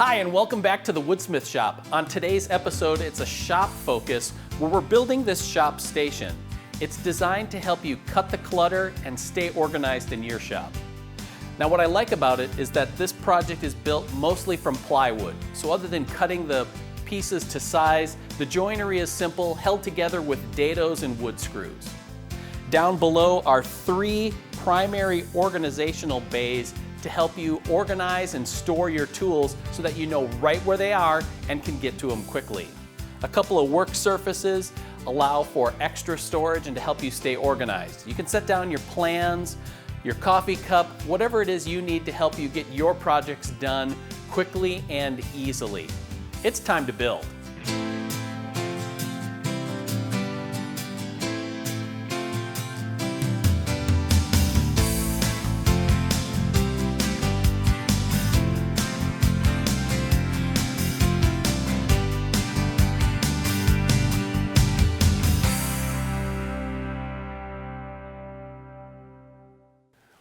Hi, and welcome back to the Woodsmith shop. On today's episode, it's a shop focus where we're building this shop station. It's designed to help you cut the clutter and stay organized in your shop. Now, what I like about it is that this project is built mostly from plywood. So other than cutting the pieces to size, the joinery is simple, held together with dadoes and wood screws. Down below are 3 primary organizational bays to help you organize and store your tools so that you know right where they are and can get to them quickly. A couple of work surfaces allow for extra storage and to help you stay organized. You can set down your plans, your coffee cup, whatever it is you need to help you get your projects done quickly and easily. It's time to build.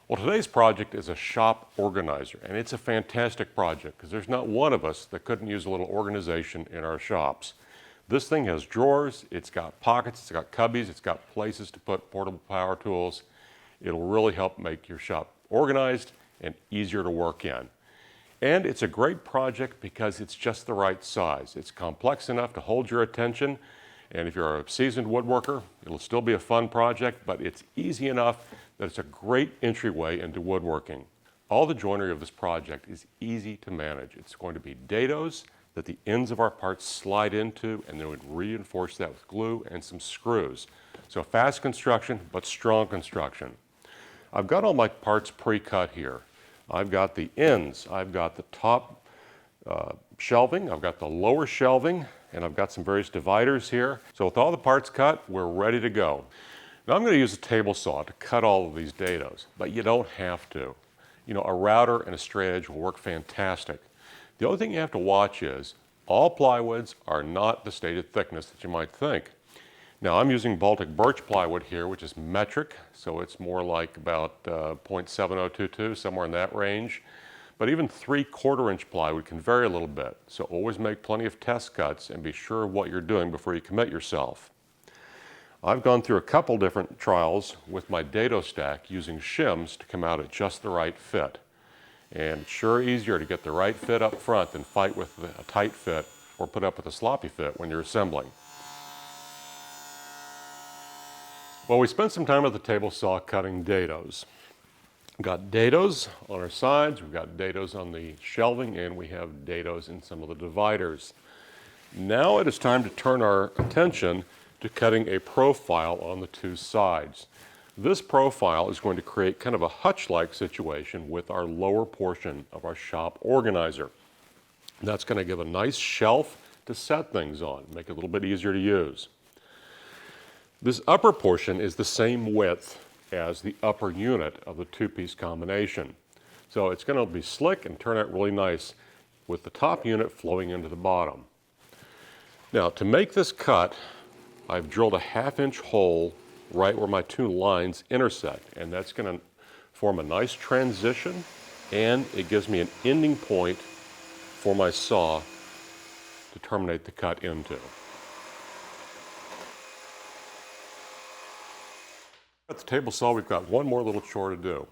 Well, today's project is a shop organizer, and it's a fantastic project because there's not one of us that couldn't use a little organization in our shops. This thing has drawers, it's got pockets, it's got cubbies, it's got places to put portable power tools. It'll really help make your shop organized and easier to work in. And it's a great project because it's just the right size. It's complex enough to hold your attention, and if you're a seasoned woodworker, it'll still be a fun project, but it's easy enough that it's a great entryway into woodworking. All the joinery of this project is easy to manage. It's going to be dadoes that the ends of our parts slide into, and then we reinforce that with glue and some screws. So fast construction, but strong construction. I've got all my parts pre-cut here. I've got the ends, I've got the top shelving, I've got the lower shelving, and I've got some various dividers here. So with all the parts cut, we're ready to go. Now I'm going to use a table saw to cut all of these dadoes, but you don't have to. You know, a router and a straight edge will work fantastic. The only thing you have to watch is all plywoods are not the stated thickness that you might think. Now I'm using Baltic birch plywood here, which is metric, so it's more like about 0.7022, somewhere in that range. But even 3/4 inch plywood can vary a little bit, so always make plenty of test cuts and be sure of what you're doing before you commit yourself. I've gone through a couple different trials with my dado stack using shims to come out at just the right fit. And it's sure easier to get the right fit up front than fight with a tight fit or put up with a sloppy fit when you're assembling. Well, we spent some time at the table saw cutting dados. We've got dados on our sides, we've got dados on the shelving, and we have dados in some of the dividers. Now it is time to turn our attention to cutting a profile on the 2 sides. This profile is going to create kind of a hutch-like situation with our lower portion of our shop organizer. That's going to give a nice shelf to set things on, make it a little bit easier to use. This upper portion is the same width as the upper unit of the 2-piece combination. So it's going to be slick and turn out really nice with the top unit flowing into the bottom. Now to make this cut, I've drilled a 1/2 inch hole right where my 2 lines intersect, and that's going to form a nice transition, and it gives me an ending point for my saw to terminate the cut into. At the table saw, we've got one more little chore to do.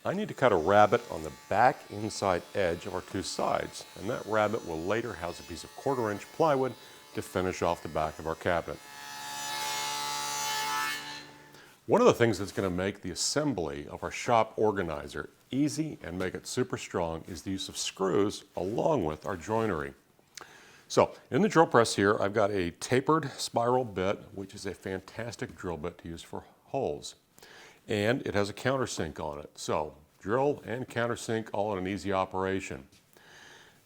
I need to cut a rabbet on the back inside edge of our 2 sides, and that rabbet will later house a piece of 1/4 inch plywood to finish off the back of our cabinet. One of the things that's going to make the assembly of our shop organizer easy and make it super strong is the use of screws along with our joinery. So in the drill press here, I've got a tapered spiral bit, which is a fantastic drill bit to use for holes. And it has a countersink on it. So drill and countersink all in an easy operation.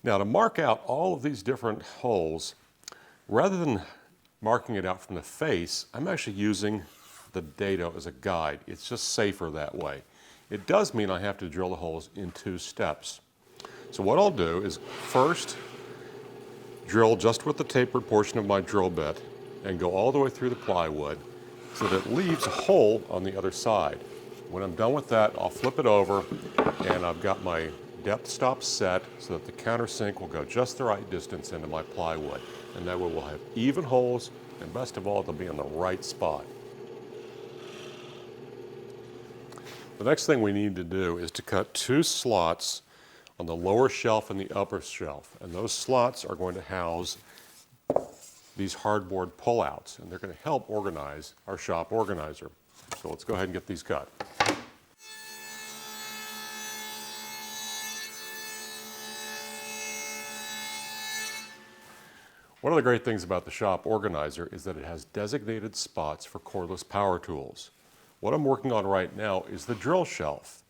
Now to mark out all of these different holes, rather than marking it out from the face, I'm actually using the dado as a guide. It's just safer that way. It does mean I have to drill the holes in 2 steps. So what I'll do is first drill just with the tapered portion of my drill bit and go all the way through the plywood so that it leaves a hole on the other side. When I'm done with that, I'll flip it over and I've got my depth stop set so that the countersink will go just the right distance into my plywood. And that way we'll have even holes, and best of all, they'll be in the right spot. The next thing we need to do is to cut 2 slots on the lower shelf and the upper shelf. And those slots are going to house these hardboard pullouts, and they're going to help organize our shop organizer. So let's go ahead and get these cut. One of the great things about the shop organizer is that it has designated spots for cordless power tools. What I'm working on right now is the drill shelf.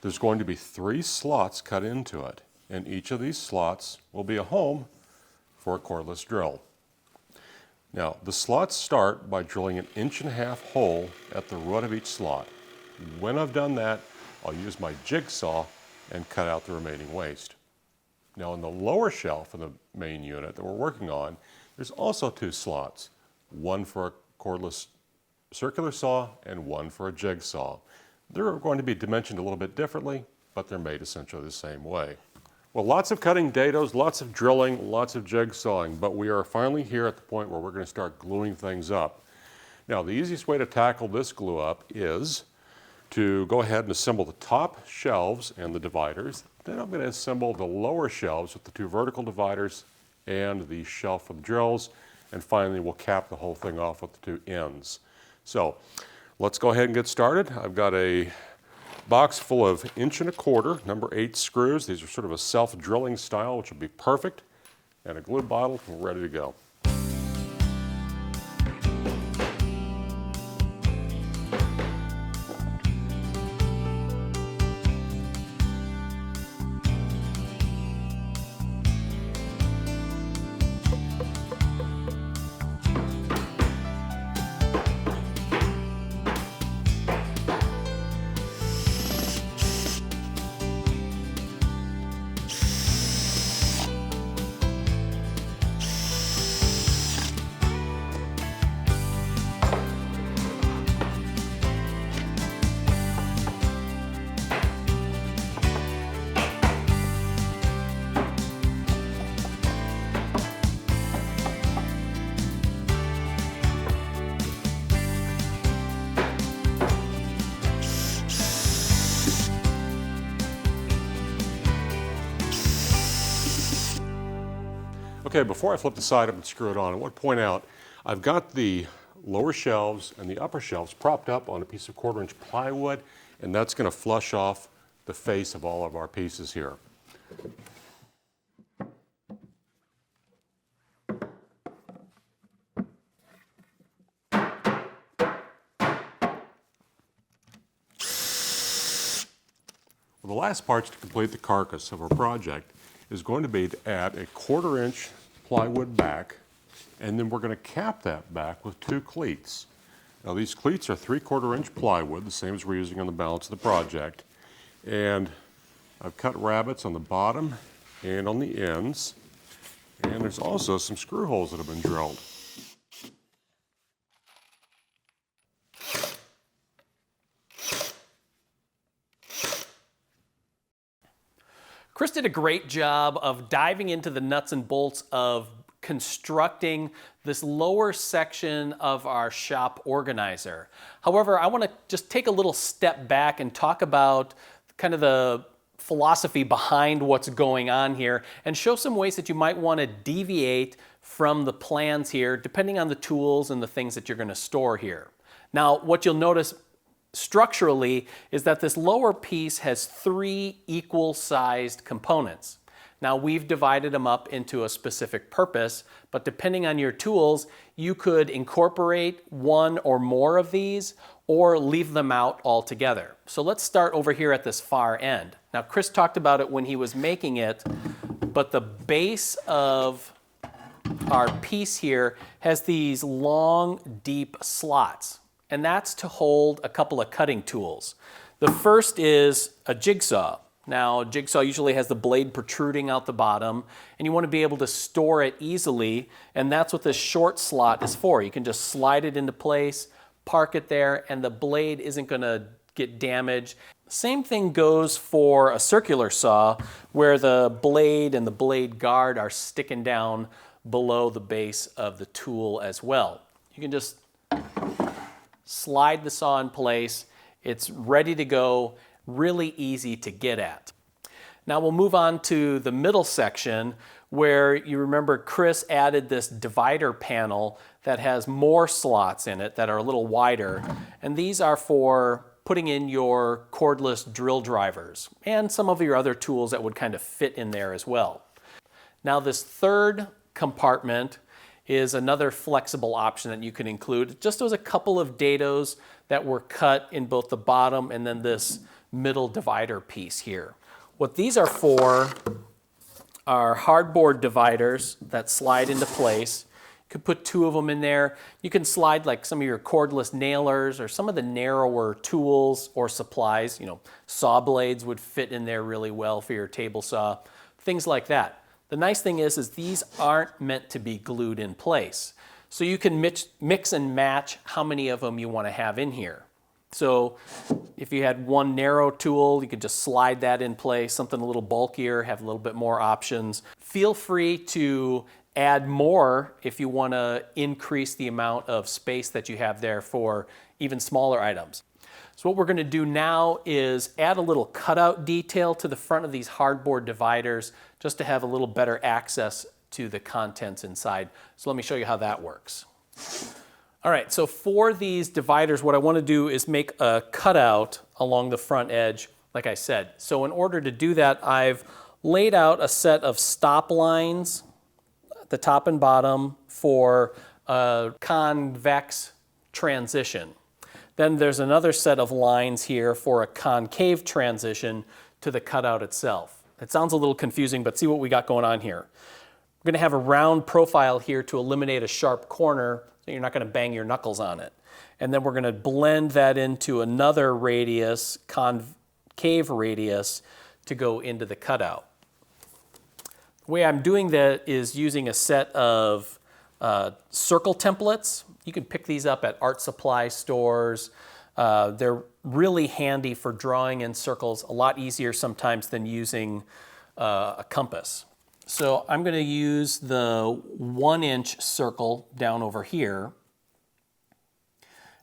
There's going to be 3 slots cut into it, and each of these slots will be a home for a cordless drill. Now, the slots start by drilling an 1.5 inch hole at the root of each slot. When I've done that, I'll use my jigsaw and cut out the remaining waste. Now, on the lower shelf of the main unit that we're working on, there's also 2 slots, one for a cordless circular saw and one for a jigsaw. They're going to be dimensioned a little bit differently, but they're made essentially the same way. Well, lots of cutting dados, lots of drilling, lots of jigsawing, but we are finally here at the point where we're going to start gluing things up. Now, the easiest way to tackle this glue up is to go ahead and assemble the top shelves and the dividers. Then I'm going to assemble the lower shelves with the 2 vertical dividers and the shelf for the drills. And finally, we'll cap the whole thing off with the 2 ends. So let's go ahead and get started. I've got a box full of 1.25 inch, number 8 screws. These are sort of a self-drilling style, which will be perfect. And a glue bottle, and we're ready to go. Okay, before I flip the side up and screw it on, I want to point out I've got the lower shelves and the upper shelves propped up on a piece of 1/4 inch plywood, and that's going to flush off the face of all of our pieces here. Well, the last parts to complete the carcass of our project is going to be to add a 1/4 inch plywood back, and then we're going to cap that back with 2 cleats. Now, these cleats are 3/4 inch plywood, the same as we're using on the balance of the project. And I've cut rabbets on the bottom and on the ends. And there's also some screw holes that have been drilled. Chris did a great job of diving into the nuts and bolts of constructing this lower section of our shop organizer. However, I want to just take a little step back and talk about kind of the philosophy behind what's going on here and show some ways that you might want to deviate from the plans here depending on the tools and the things that you're going to store here. Now, what you'll notice structurally is that this lower piece has 3 equal-sized components. Now, we've divided them up into a specific purpose, but depending on your tools, you could incorporate 1 or more of these or leave them out altogether. So let's start over here at this far end. Now, Chris talked about it when he was making it, but the base of our piece here has these long, deep slots, and that's to hold a couple of cutting tools. The first is a jigsaw. Now, a jigsaw usually has the blade protruding out the bottom, and you want to be able to store it easily, and that's what this short slot is for. You can just slide it into place, park it there, and the blade isn't going to get damaged. Same thing goes for a circular saw where the blade and the blade guard are sticking down below the base of the tool as well. You can just slide the saw in place. It's ready to go, really easy to get at. Now we'll move on to the middle section where you remember Chris added this divider panel that has more slots in it that are a little wider, and these are for putting in your cordless drill drivers and some of your other tools that would kind of fit in there as well. Now this third compartment is another flexible option that you can include. Just as a couple of dados that were cut in both the bottom and then this middle divider piece here. What these are for are hardboard dividers that slide into place. You could put 2 of them in there. You can slide like some of your cordless nailers or some of the narrower tools or supplies. You know, saw blades would fit in there really well for your table saw, things like that. The nice thing is these aren't meant to be glued in place. So you can mix and match how many of them you want to have in here. So if you had one narrow tool, you could just slide that in place, something a little bulkier, have a little bit more options. Feel free to add more if you want to increase the amount of space that you have there for even smaller items. So what we're going to do now is add a little cutout detail to the front of these hardboard dividers just to have a little better access to the contents inside. So let me show you how that works. All right, so for these dividers, what I want to do is make a cutout along the front edge, like I said. So in order to do that, I've laid out a set of stop lines at the top and bottom for a convex transition. Then there's another set of lines here for a concave transition to the cutout itself. It sounds a little confusing, but see what we got going on here. We're going to have a round profile here to eliminate a sharp corner, so you're not going to bang your knuckles on it. And then we're going to blend that into another radius, concave radius, to go into the cutout. The way I'm doing that is using a set of circle templates. You can pick these up at art supply stores. They're really handy for drawing in circles, a lot easier sometimes than using a compass. So I'm going to use the 1-inch circle down over here,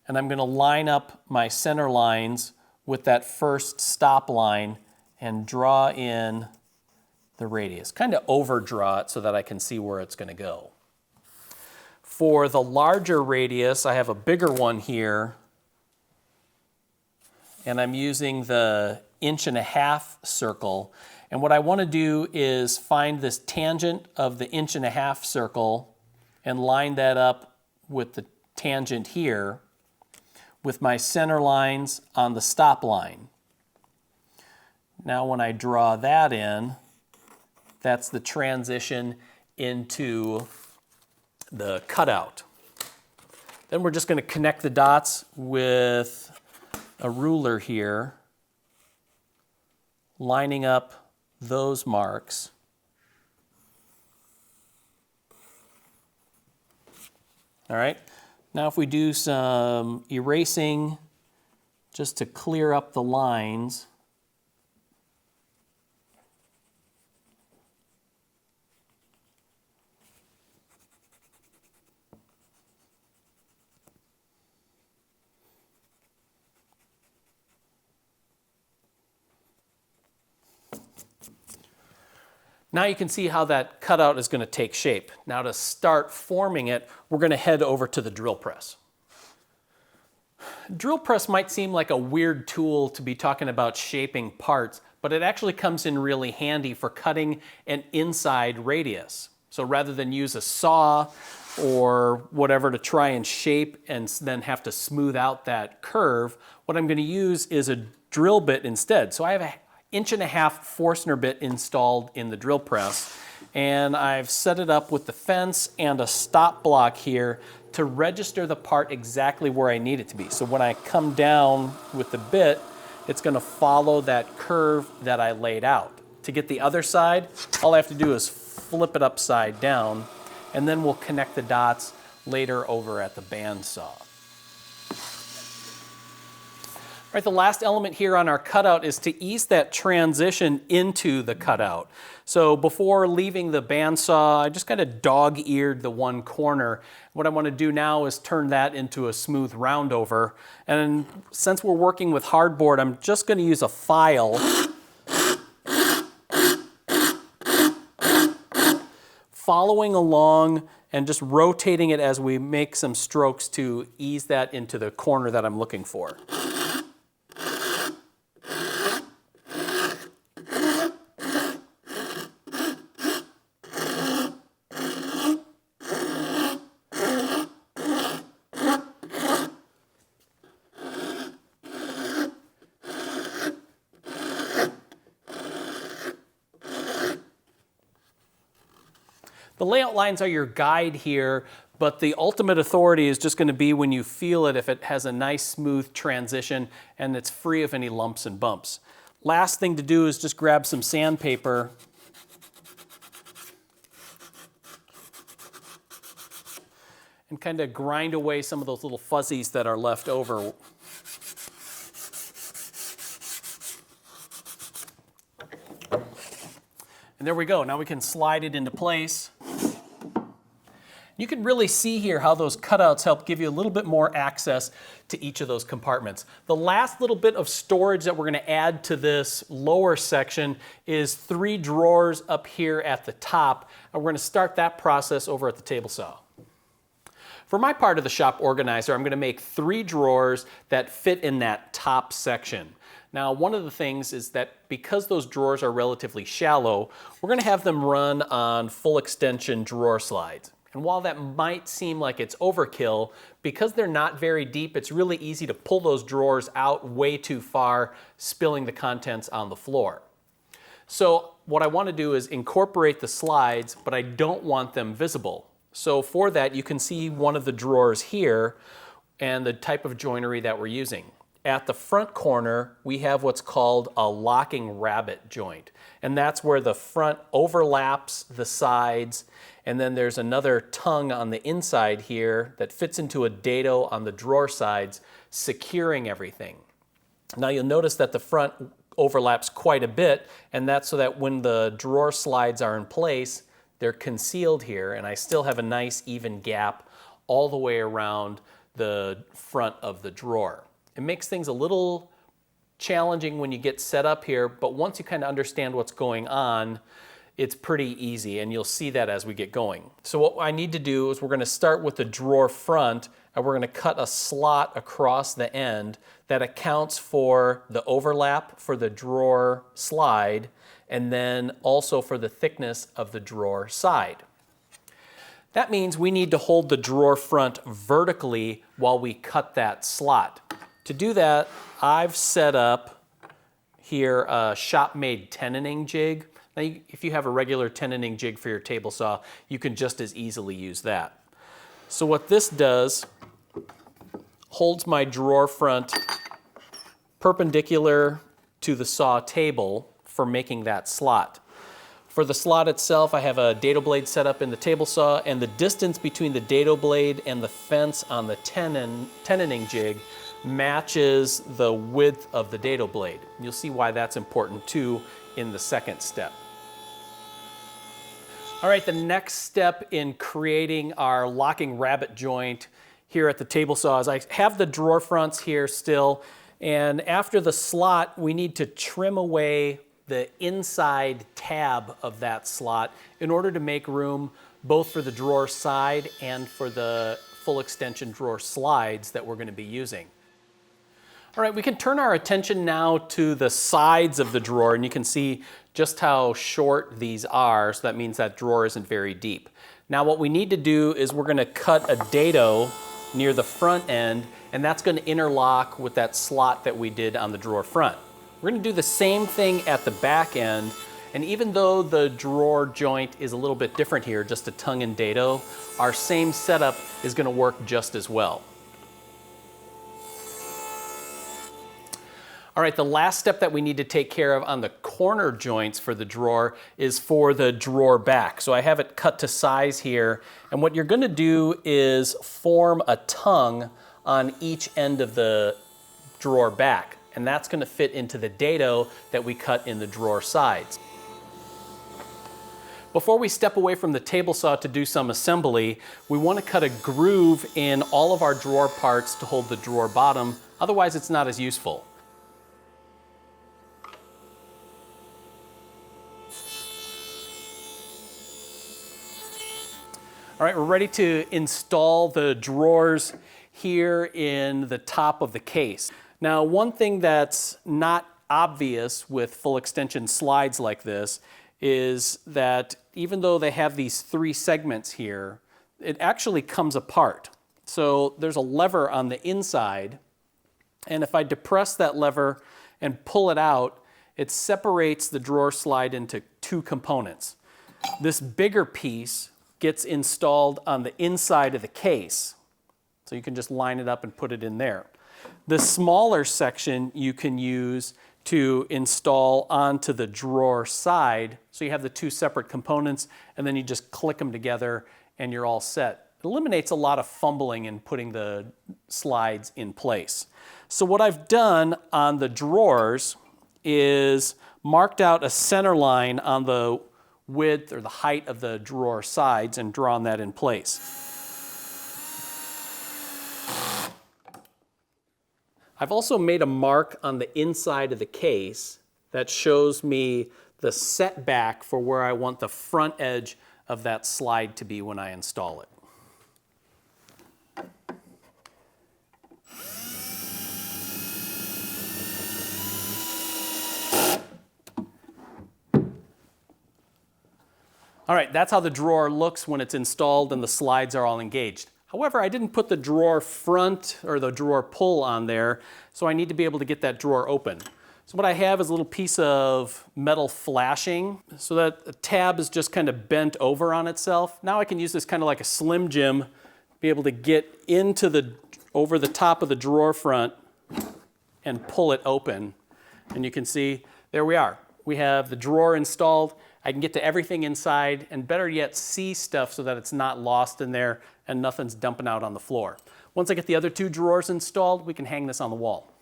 and I'm going to line up my center lines with that first stop line and draw in the radius. Kind of overdraw it so that I can see where it's going to go. For the larger radius, I have a bigger one here, and I'm using the 1.5-inch circle. And what I want to do is find this tangent of the 1.5-inch circle and line that up with the tangent here with my center lines on the stop line. Now when I draw that in, that's the transition into the cutout. Then we're just going to connect the dots with a ruler here, lining up those marks. All right, now if we do some erasing just to clear up the lines, now you can see how that cutout is going to take shape. Now to start forming it, we're going to head over to the drill press. Drill press might seem like a weird tool to be talking about shaping parts, but it actually comes in really handy for cutting an inside radius. So rather than use a saw or whatever to try and shape and then have to smooth out that curve, what I'm going to use is a drill bit instead. So I have a 1.5-inch Forstner bit installed in the drill press, and I've set it up with the fence and a stop block here to register the part exactly where I need it to be. So when I come down with the bit, it's going to follow that curve that I laid out. To get the other side, all I have to do is flip it upside down, and then we'll connect the dots later over at the bandsaw. All right, the last element here on our cutout is to ease that transition into the cutout. So before leaving the bandsaw, I just kind of dog-eared the one corner. What I want to do now is turn that into a smooth roundover. And since we're working with hardboard, I'm just going to use a file. Following along and just rotating it as we make some strokes to ease that into the corner that I'm looking for. The layout lines are your guide here, but the ultimate authority is just going to be when you feel it, if it has a nice smooth transition and it's free of any lumps and bumps. Last thing to do is just grab some sandpaper and kind of grind away some of those little fuzzies that are left over. And there we go. Now we can slide it into place. You can really see here how those cutouts help give you a little bit more access to each of those compartments. The last little bit of storage that we're going to add to this lower section is 3 drawers up here at the top. And we're going to start that process over at the table saw. For my part of the shop organizer, I'm going to make 3 drawers that fit in that top section. Now, one of the things is that because those drawers are relatively shallow, we're going to have them run on full extension drawer slides. And while that might seem like it's overkill, because they're not very deep, it's really easy to pull those drawers out way too far, spilling the contents on the floor. So what I want to do is incorporate the slides, but I don't want them visible. So for that, you can see one of the drawers here and the type of joinery that we're using. At the front corner, we have what's called a locking rabbet joint. And that's where the front overlaps the sides, and then there's another tongue on the inside here that fits into a dado on the drawer sides, securing everything. Now you'll notice that the front overlaps quite a bit, and that's so that when the drawer slides are in place, they're concealed here, and I still have a nice even gap all the way around the front of the drawer. It makes things a little challenging when you get set up here, but once you kind of understand what's going on, it's pretty easy, and you'll see that as we get going. So what I need to do is we're going to start with the drawer front, and we're going to cut a slot across the end that accounts for the overlap for the drawer slide, and then also for the thickness of the drawer side. That means we need to hold the drawer front vertically while we cut that slot. To do that, I've set up here a shop-made tenoning jig. Now, if you have a regular tenoning jig for your table saw, you can just as easily use that. So what this does, holds my drawer front perpendicular to the saw table for making that slot. For the slot itself, I have a dado blade set up in the table saw, and the distance between the dado blade and the fence on the tenoning jig matches the width of the dado blade. You'll see why that's important too in the second step. All right, the next step in creating our locking rabbet joint here at the table saw is I have the drawer fronts here still, and after the slot, we need to trim away the inside tab of that slot in order to make room both for the drawer side and for the full extension drawer slides that we're going to be using. All right, we can turn our attention now to the sides of the drawer, and you can see just how short these are, so that means that drawer isn't very deep. Now what we need to do is we're going to cut a dado near the front end, and that's going to interlock with that slot that we did on the drawer front. We're going to do the same thing at the back end, and even though the drawer joint is a little bit different here, just a tongue and dado, our same setup is going to work just as well. All right, the last step that we need to take care of on the corner joints for the drawer is for the drawer back. So I have it cut to size here, and what you're going to do is form a tongue on each end of the drawer back. and that's going to fit into the dado that we cut in the drawer sides. Before we step away from the table saw to do some assembly, we want to cut a groove in all of our drawer parts to hold the drawer bottom, otherwise it's not as useful. All right, we're ready to install the drawers here in the top of the case. Now, one thing that's not obvious with full extension slides like this is that even though they have these 3 segments here, it actually comes apart. So there's a lever on the inside, and if I depress that lever and pull it out, it separates the drawer slide into 2 components. This bigger piece gets installed on the inside of the case. So you can just line it up and put it in there. The smaller section you can use to install onto the drawer side. So you have the 2 separate components, and then you just click them together and you're all set. It eliminates a lot of fumbling in putting the slides in place. So what I've done on the drawers is marked out a center line on the width or the height of the drawer sides and drawn that in place. I've also made a mark on the inside of the case that shows me the setback for where I want the front edge of that slide to be when I install it. All right, that's how the drawer looks when it's installed and the slides are all engaged. However, I didn't put the drawer front or the drawer pull on there, so I need to be able to get that drawer open. So what I have is a little piece of metal flashing so that the tab is just kind of bent over on itself. Now I can use this kind of like a Slim Jim, be able to get into over the top of the drawer front and pull it open. And you can see, there we are. We have the drawer installed. I can get to everything inside, and better yet, see stuff so that it's not lost in there and nothing's dumping out on the floor. Once I get the other 2 drawers installed, we can hang this on the wall.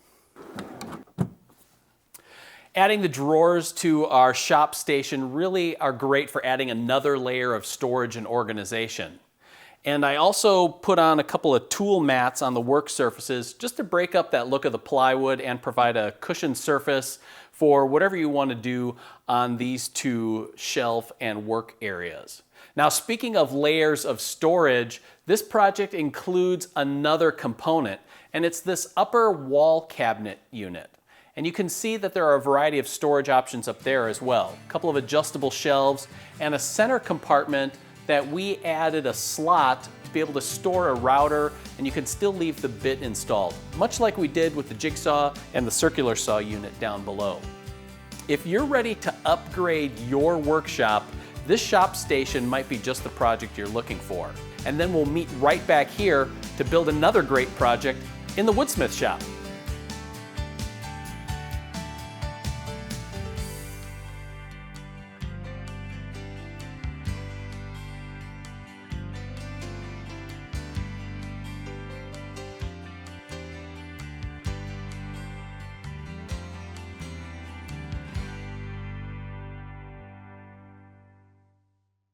Adding the drawers to our shop station really are great for adding another layer of storage and organization. And I also put on a couple of tool mats on the work surfaces just to break up that look of the plywood and provide a cushioned surface for whatever you want to do on these 2 shelf and work areas. Now, speaking of layers of storage, this project includes another component, and it's this upper wall cabinet unit. And you can see that there are a variety of storage options up there as well. A couple of adjustable shelves and a center compartment that we added a slot to be able to store a router, and you can still leave the bit installed, much like we did with the jigsaw and the circular saw unit down below. If you're ready to upgrade your workshop, this shop station might be just the project you're looking for. And then we'll meet right back here to build another great project in the Woodsmith shop.